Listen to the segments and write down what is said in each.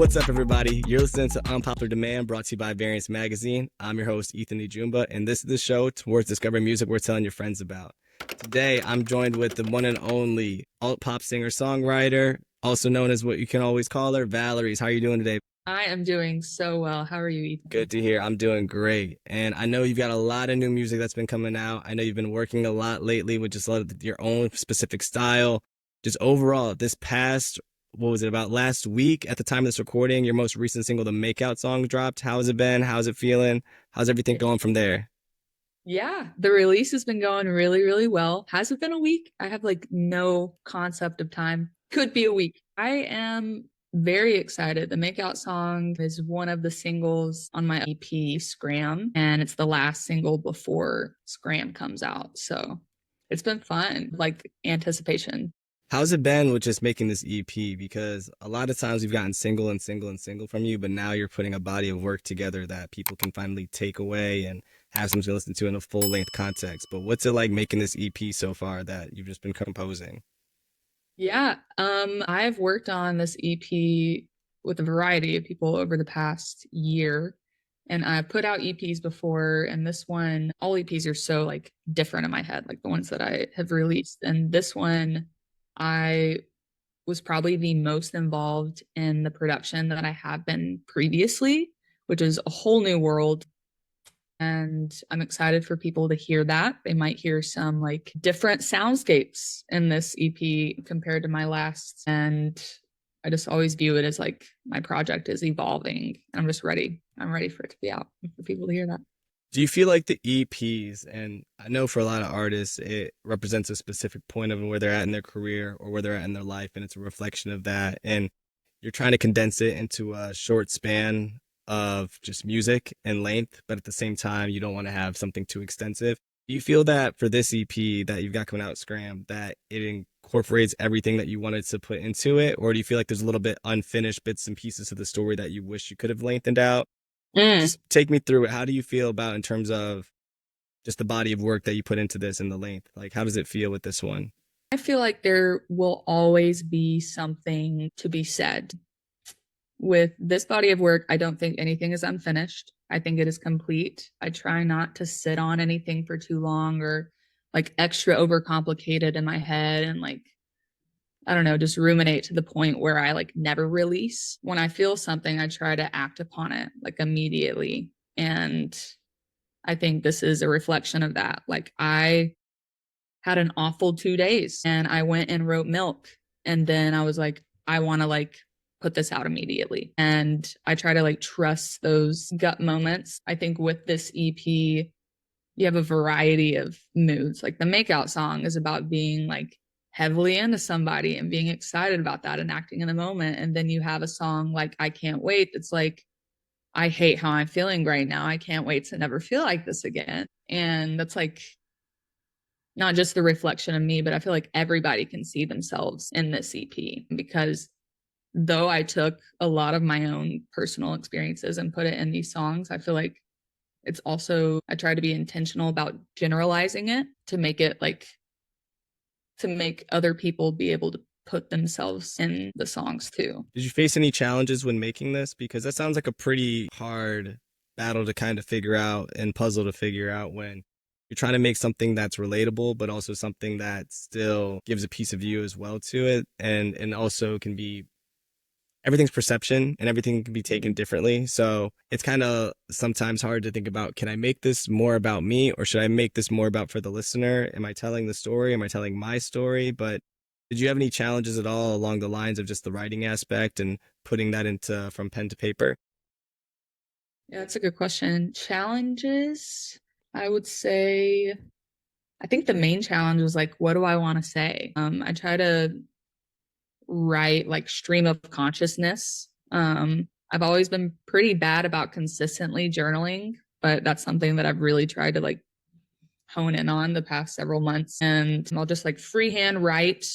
What's up, everybody? You're listening to Unpopular Demand, brought to you by Variance Magazine. I'm your host, Ethan Ijumba, and this is the show towards discovering music we're telling your friends about. Today, I'm joined with the one and only alt-pop singer-songwriter, also known as what you can always call her, Valories. How are you doing today? I am doing so well. How are you, Ethan? Good to hear. I'm doing great. And I know you've got a lot of new music that's been coming out. I know you've been working a lot lately with just a lot of your own specific style. Just overall, this past, what was it, about last week at the time of this recording, your most recent single, the Makeout Song, dropped. How has it been? How's it feeling? How's everything going from there? Yeah, the release has been going really, really well. Has it been a week? I have like no concept of time. Could be a week. I am very excited. The Makeout Song is one of the singles on my EP, Scram, and it's the last single before Scram comes out. So it's been fun, like anticipation. How's it been with just making this EP? Because a lot of times we've gotten single and single and single from you, but now you're putting a body of work together that people can finally take away and have something to listen to in a full length context. But what's it like making this EP so far that you've just been composing? Yeah, I've worked on this EP with a variety of people over the past year, and I've put out EPs before, and this one, all EPs are so like different in my head, like the ones that I have released. And this one, I was probably the most involved in the production that I have been previously, which is a whole new world, and I'm excited for people to hear that. They might hear some like different soundscapes in this EP compared to my last. And I just always view it as like my project is evolving. I'm just ready. I'm ready for it to be out for people to hear that. Do you feel like the EPs, and I know for a lot of artists, it represents a specific point of where they're at in their career or where they're at in their life, and it's a reflection of that. And you're trying to condense it into a short span of just music and length, but at the same time, you don't want to have something too extensive. Do you feel that for this EP that you've got coming out, Scram, that it incorporates everything that you wanted to put into it? Or do you feel like there's a little bit unfinished bits and pieces of the story that you wish you could have lengthened out? Mm. Just take me through it. How do you feel about in terms of just the body of work that you put into this and the length? Like, how does it feel with this one? I feel like there will always be something to be said. With this body of work, I don't think anything is unfinished. I think it is complete. I try not to sit on anything for too long or like extra overcomplicated in my head and like, I don't know, just ruminate to the point where I like never release. When I feel something, I try to act upon it like immediately. And I think this is a reflection of that. Like, I had an awful 2 days and I went and wrote Milk. And then I was like, I want to like put this out immediately. And I try to like trust those gut moments. I think with this EP, you have a variety of moods. Like the Makeout Song is about being like heavily into somebody and being excited about that and acting in the moment. And then you have a song like I Can't Wait. It's like, I hate how I'm feeling right now. I can't wait to never feel like this again. And that's like not just the reflection of me, but I feel like everybody can see themselves in this EP because though I took a lot of my own personal experiences and put it in these songs, I feel like it's also, I try to be intentional about generalizing it to make it like, to make other people be able to put themselves in the songs too. Did you face any challenges when making this? Because that sounds like a pretty hard battle to kind of figure out and puzzle to figure out when you're trying to make something that's relatable, but also something that still gives a piece of you as well to it, and also can be everything's perception and everything can be taken differently. So it's kind of sometimes hard to think about, can I make this more about me or should I make this more about for the listener? Am I telling the story? Am I telling my story? But did you have any challenges at all along the lines of just the writing aspect and putting that into from pen to paper? Yeah, that's a good question. Challenges, I would say, I think the main challenge was like, what do I want to say? I try to write like stream of consciousness. I've always been pretty bad about consistently journaling, but that's something that I've really tried to like hone in on the past several months. And I'll just like freehand write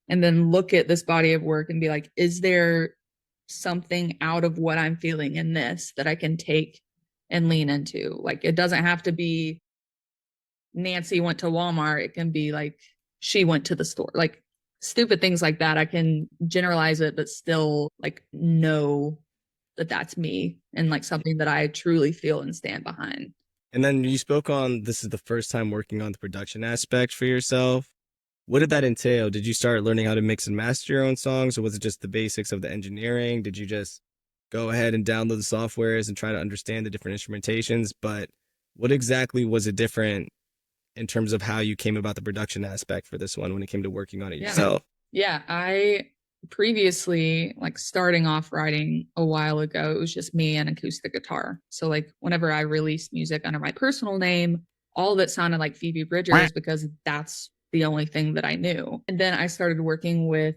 and then look at this body of work and be like, is there something out of what I'm feeling in this that I can take and lean into? Like, it doesn't have to be Nancy went to Walmart. It can be like she went to the store. Like stupid things like that. I can generalize it, but still like know that that's me and like something that I truly feel and stand behind. And then you spoke on this is the first time working on the production aspect for yourself. What did that entail? Did you start learning how to mix and master your own songs, or was it just the basics of the engineering? Did you just go ahead and download the softwares and try to understand the different instrumentations? But what exactly was it different in terms of how you came about the production aspect for this one when it came to working on it Yeah. yourself? Yeah, I previously, like starting off writing a while ago, it was just me and acoustic guitar. So like whenever I released music under my personal name, all of it sounded like Phoebe Bridgers because that's the only thing that I knew. And then I started working with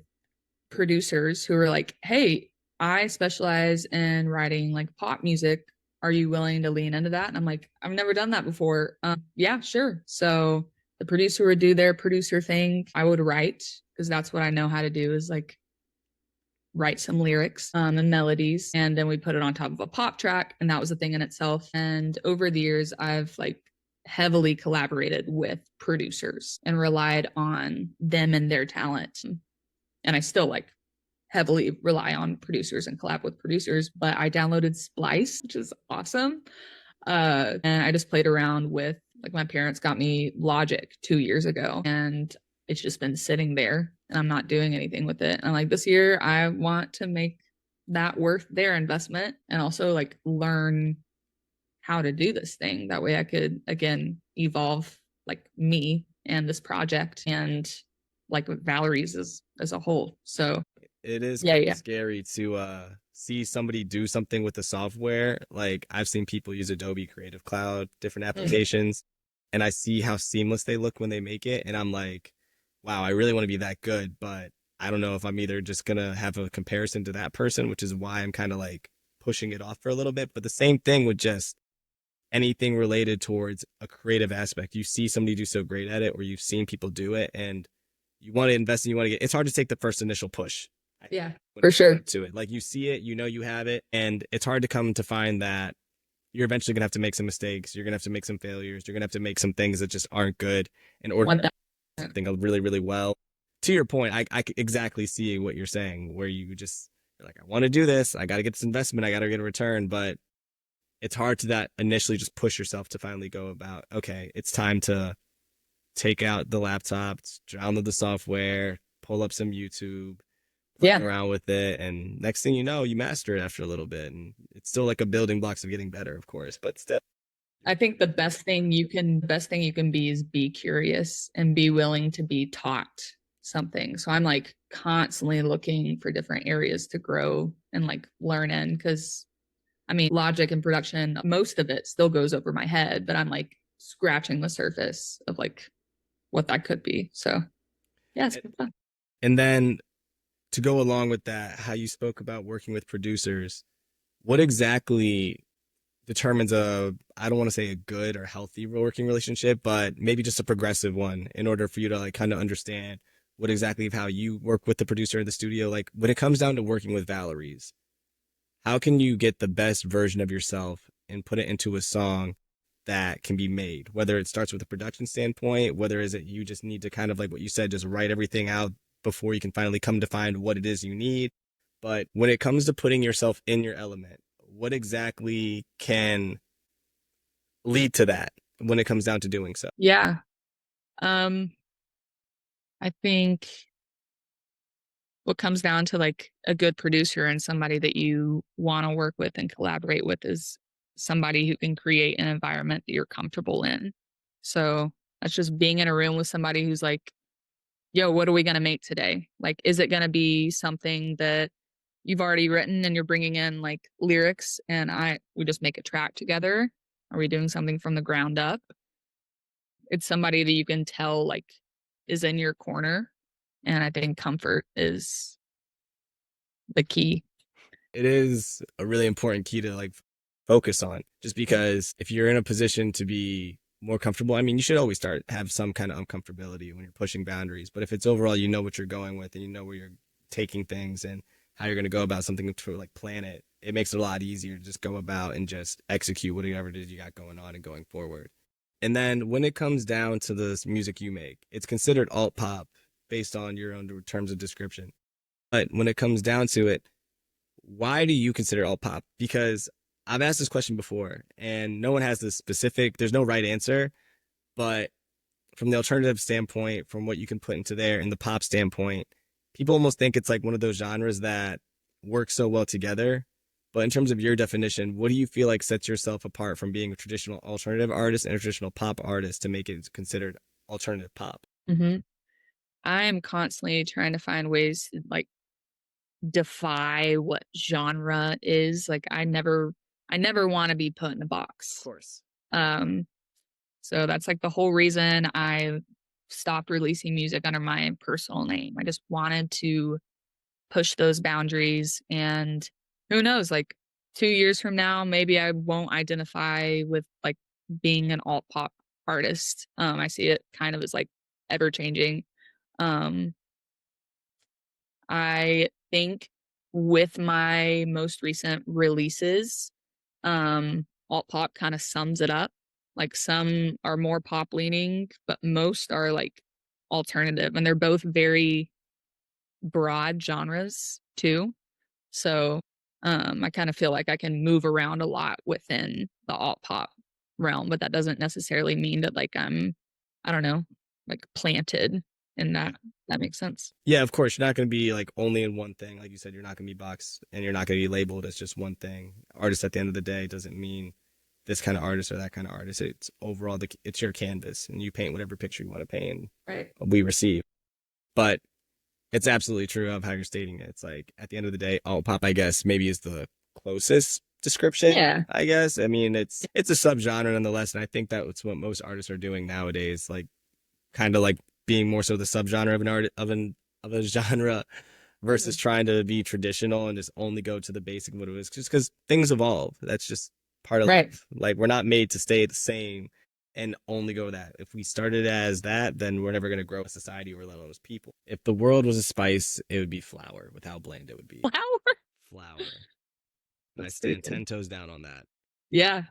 producers who were like, "Hey, I specialize in writing like pop music. Are you willing to lean into that?" And I'm like, "I've never done that before." Yeah, sure. So the producer would do their producer thing. I would write because that's what I know how to do is like write some lyrics and melodies, and then we put it on top of a pop track, and that was a thing in itself. And over the years, I've like heavily collaborated with producers and relied on them and their talent. And I still like heavily rely on producers and collab with producers, but I downloaded Splice, which is awesome. And I just played around with like my parents got me Logic 2 years ago, and it's just been sitting there and I'm not doing anything with it. And I'm like, this year I want to make that worth their investment and also like learn how to do this thing. That way I could again evolve like me and this project and like Valerie's as a whole. So It is yeah, kind of yeah. scary to see somebody do something with the software. Like I've seen people use Adobe Creative Cloud, different applications, and I see how seamless they look when they make it, and I'm like, wow, I really want to be that good, but I don't know if I'm either just gonna have a comparison to that person, which is why I'm kind of like pushing it off for a little bit. But the same thing with just anything related towards a creative aspect. You see somebody do so great at it, or you've seen people do it, and you want to invest and you want to get. It's hard to take the first initial push. Yeah, When for it comes sure. down to it, like you see it, you know you have it, and it's hard to come to find that you're eventually gonna have to make some mistakes. You're gonna have to make some failures. You're gonna have to make some things that just aren't good in order to Want do that. something really, really well. To your point, I exactly see what you're saying, where you're like, I want to do this. I got to get this investment. I got to get a return, but it's hard to that initially just push yourself to finally go about, okay, it's time to take out the laptop, download the software, pull up some YouTube, playing Yeah. around with it, and next thing you know, you master it after a little bit. And it's still like a building blocks of getting better, of course, but still. I think the best thing you can be is be curious and be willing to be taught something. So I'm like constantly looking for different areas to grow and like learn in because I mean logic and production, most of it still goes over my head, but I'm like scratching the surface of like what that could be. So yeah, it's been fun. And then to go along with that, how you spoke about working with producers, what exactly determines I don't want to say a good or healthy working relationship, but maybe just a progressive one in order for you to like kind of understand what exactly of how you work with the producer in the studio. Like when it comes down to working with Valories, how can you get the best version of yourself and put it into a song that can be made? Whether it starts with a production standpoint, whether is it you just need to kind of like what you said, just write everything out before you can finally come to find what it is you need. But when it comes to putting yourself in your element, what exactly can lead to that when it comes down to doing so? Yeah. Um, I think what comes down to like a good producer and somebody that you want to work with and collaborate with is somebody who can create an environment that you're comfortable in. So that's just being in a room with somebody who's like, yo, what are we going to make today? Like, is it going to be something that you've already written and you're bringing in like lyrics and we just make a track together? Are we doing something from the ground up? It's somebody that you can tell like is in your corner. And I think comfort is the key. It is a really important key to like focus on just because if you're in a position to be more comfortable, I mean, you should always have some kind of uncomfortability when you're pushing boundaries. But if it's overall, you know what you're going with and you know where you're taking things and how you're going to go about something to like plan it, it makes it a lot easier to just go about and just execute whatever it is you got going on and going forward. And then when it comes down to the music you make, it's considered alt pop based on your own terms of description. But when it comes down to it, why do you consider alt pop? Because I've asked this question before and no one has this specific, there's no right answer, but from the alternative standpoint, from what you can put into there and the pop standpoint, people almost think it's like one of those genres that work so well together. But in terms of your definition, what do you feel like sets yourself apart from being a traditional alternative artist and a traditional pop artist to make it considered alternative pop? Hmm. I am constantly trying to find ways to like defy what genre is. Like I never want to be put in a Of box. course. Um, so that's like the whole reason I stopped releasing music under my personal name. I just wanted to push those boundaries, and who knows, like 2 years from now, maybe I won't identify with like being an alt pop artist. I see it kind of as like ever changing. Um, I think with my most recent releases, alt pop kind of sums it up. Like some are more pop leaning, but most are like alternative, and they're both very broad genres too. So I kind of feel like I can move around a lot within the alt pop realm, but that doesn't necessarily mean that like I don't know, like planted in that. That makes sense. Yeah, of course. You're not going to be like only in one thing. Like you said, you're not going to be boxed and you're not going to be labeled as just one thing. Artist at the end of the day doesn't mean this kind of artist or that kind of artist. It's overall, it's your canvas and you paint whatever picture you want to paint Right. and we receive. But it's absolutely true of how you're stating it. It's like at the end of the day, alt pop, I guess, maybe is the closest description. Yeah. I guess. I mean, it's a subgenre nonetheless, and I think that's what most artists are doing nowadays. Like kind of like being more so the subgenre of an art of a genre versus trying to be traditional and just only go to the basic of what it is. Just because things evolve. That's just part of Right. life. Like we're not made to stay the same and only go that. If we started as that, then we're never going to grow a society or let alone as people. If the world was a spice, it would be flour with how bland it would be. Flower. Flour. And I That's pretty stand good. 10 toes down on that. Yeah.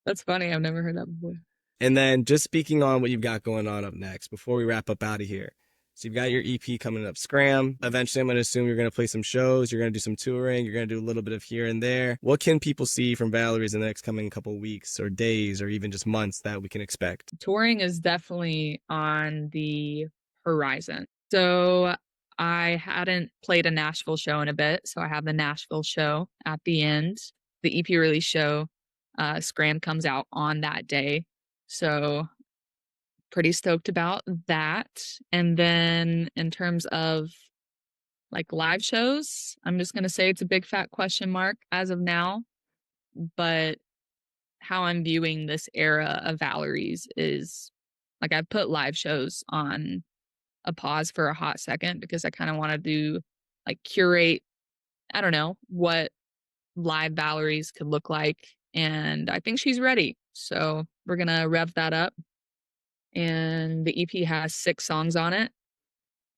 That's funny. I've never heard that before. And then just speaking on what you've got going on up next before we wrap up out of here. So you've got your EP coming up, Scram. Eventually, I'm going to assume you're going to play some shows. You're going to do some touring. You're going to do a little bit of here and there. What can people see from Valerie's in the next coming couple weeks or days or even just months that we can expect? Touring is definitely on the horizon. So I hadn't played a Nashville show in a bit. So I have the Nashville show at the end. The EP release show, Scram comes out on that day. So pretty stoked about that. And then in terms of like live shows, I'm just going to say it's a big fat question mark as of now. But how I'm viewing this era of Valories is like I've put live shows on a pause for a hot second because I kind of want to do like curate, I don't know, what live Valories could look like. And I think she's ready. So we're going to rev that up. And the EP has 6 songs on it.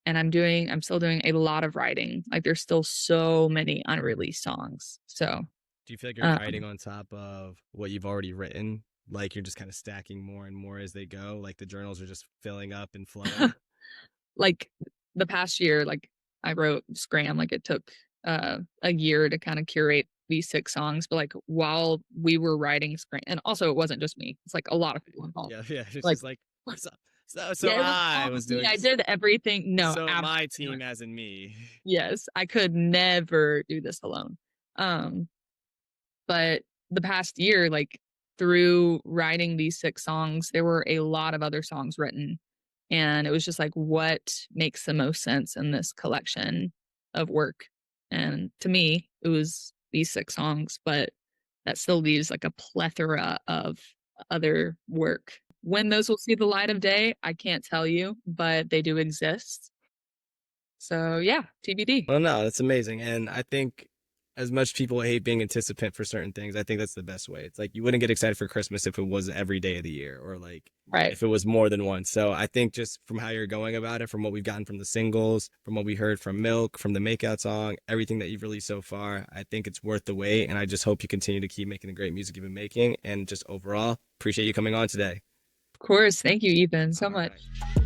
And I'm still doing a lot of writing. Like there's still so many unreleased songs. So, Do you feel like you're um, writing on top of what you've already written? Like you're just kind of stacking more and more as they go? Like the journals are just filling up and flowing? like the past year, like I wrote Scram, like it took a year to kind of curate these 6 songs, but like while we were writing Scram, and also it wasn't just me, it's like a lot of people involved. Yeah, yeah. It's Like just like, so yeah, it was I all was me. doing, I did everything. No, so my absolutely not. team as in me. Yes, I could never do this alone. Um, but the past year, like through writing these 6 songs, there were a lot of other songs written. And it was just like, what makes the most sense in this collection of work? And to me, it was these 6 songs, but that still leaves like a plethora of other work. When those will see the light of day, I can't tell you, but they do exist. So yeah, TBD. Well, no, that's amazing. And I think as much people hate being anticipant for certain things, I think that's the best way. It's like you wouldn't get excited for Christmas if it was every day of the year or like Right. if it was more than one. So I think just from how you're going about it, from what we've gotten from the singles, from what we heard from Milk, from the Makeout Song, everything that you've released so far, I think it's worth the wait. And I just hope you continue to keep making the great music you've been making. And just overall, appreciate you coming on today. Of course. Thank you, Ethan, so All much. right.